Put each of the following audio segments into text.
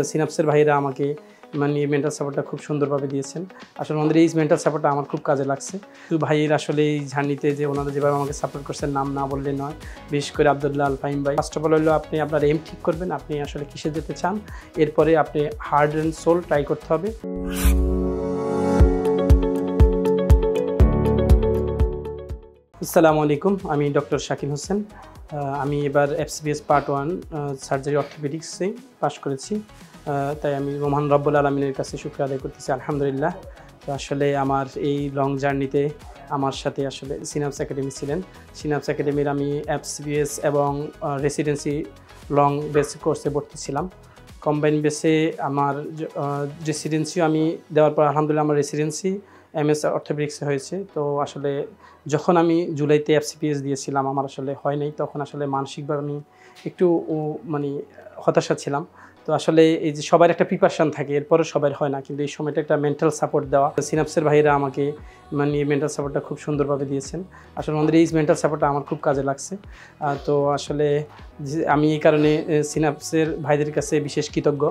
সিনাপসের ভাইরা আমাকে মানে মেন্টাল সাপোর্টটা খুব সুন্দরভাবে দিয়েছেন। আসলে ওনাদের এই মেন্টাল সাপোর্টটা আমার খুব কাজে লাগছে। তো ভাইয়ের আসলে এই জার্নিতে যে ওনারা যেভাবে আমাকে সাপোর্ট করছেন নাম না বললে নয়। বিশেষ করে আব্দুল্লাহ আল ফাহিম ভাই। ফার্স্ট অফ অল হলো আপনি আপনার এম ঠিক করবেন, আপনি আসলে কিসে যেতে চান। এরপরে আপনি হার্ট অ্যান্ড সোল ট্রাই করতে হবে। আসসালামু আলাইকুম, আমি ডক্টর শাকিল হোসেন। আমি এবার এফসিবিএস পার্ট 1 সার্জারি অর্থোপেডিক্সে পাশ করেছি। তাই আমি মহান রব্বুল আলামিনের কাছে শুকরিয়া আদায় করতেছি, আলহামদুলিল্লাহ। তো আসলে আমার এই লং জার্নিতে আমার সাথে আসলে সিনাপস একাডেমি ছিলেন। সিনাপস একাডেমির আমি এফসিবিএস এবং রেসিডেন্সি লং বেস কোর্সে ভর্তি ছিলাম। কম্বাইন বেসে আমার রেসিডেন্সিও আমি দেওয়ার পর আলহামদুলিল্লাহ আমার রেসিডেন্সি এমএস অর্থোপেডিক্সে হয়েছে। তো আসলে যখন আমি জুলাইতে এফসিপিএস দিয়েছিলাম আমার আসলে হয় নাই, তখন আসলে মানসিকভাবে আমি একটু মানে হতাশা ছিলাম। তো আসলে এই যে সবার একটা প্রিপারেশান থাকে, এরপরে সবার হয় না, কিন্তু এই সময়টা একটা মেন্টাল সাপোর্ট দেওয়া। সিনাপসের ভাইরা আমাকে মানে মেন্টাল সাপোর্টটা খুব সুন্দরভাবে দিয়েছেন। আসলে ওনাদের এই মেন্টাল সাপোর্টটা আমার খুব কাজে লাগছে। তো আসলে আমি এই কারণে সিনাপসের ভাইদের কাছে বিশেষ কৃতজ্ঞ।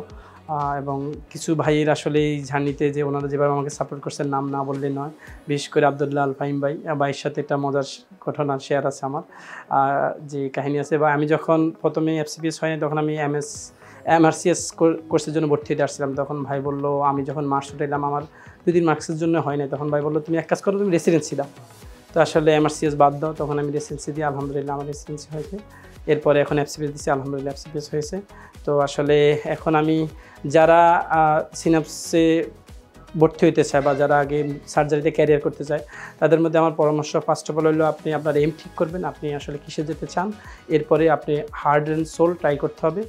এবং কিছু ভাইয়ের আসলে এই জার্নিতে যে ওনারা যেভাবে আমাকে সাপোর্ট করছেন নাম না বললে নয়। বিশেষ করে আব্দুল্লাহ আল ফাহিম ভাইয়ের সাথে একটা মজার ঘটনা শেয়ার আছে আমার, যে কাহিনী আছে। বা আমি যখন প্রথমে এফসিপিএস হয়নি তখন আমি এমআরসিএস কোর্সের জন্য ভর্তি হতে আসছিলাম। তখন ভাই বললো, আমি যখন মার্কস উঠাইলাম আমার 2 দিন মার্কসের জন্য হয় নাই, তখন ভাই বললো তুমি এক কাজ করো, তুমি রেসিডেন্সি দাও। তো আসলে এমআরসিএস বাদ দাও, তখন আমি রেসিডেন্সি দিই, আলহামদুলিল্লাহ আমার রেসিডেন্সি হয়েছে। এরপরে এখন এফসিপিএস দিচ্ছি, আলহামদুলিল্লাহ এফসিপিএস হয়েছে। তো আসলে এখন আমি যারা সিনাপসে ভর্তি হইতে চায় বা যারা আগে সার্জারিতে ক্যারিয়ার করতে চায়, তাদের মধ্যে আমার পরামর্শ ফার্স্ট অফ অল হলো আপনি আপনার এম ঠিক করবেন, আপনি আসলে কিসে যেতে চান। এরপরে আপনি হার্ট অ্যান্ড সোল ট্রাই করতে হবে,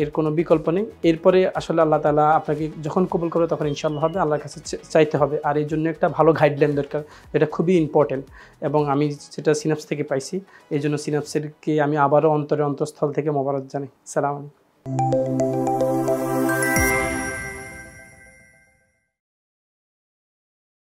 এর কোনো বিকল্প নেই। এরপরে আসলে আল্লাহ তাআলা আপনাকে যখন কবুল করবে তখন ইনশাআল্লাহ হবে, আল্লাহর কাছে চাইতে হবে। আর এই জন্য একটা ভালো গাইডলাইন দরকার, এটা খুবই ইম্পর্টেন্ট। এবং আমি যেটা সিনাপস থেকে পাইছি, এই জন্য সিনাপসেরকে আমি আবারও অন্তরস্থল থেকে মোবারক জানাই। আসসালামু আলাইকুম।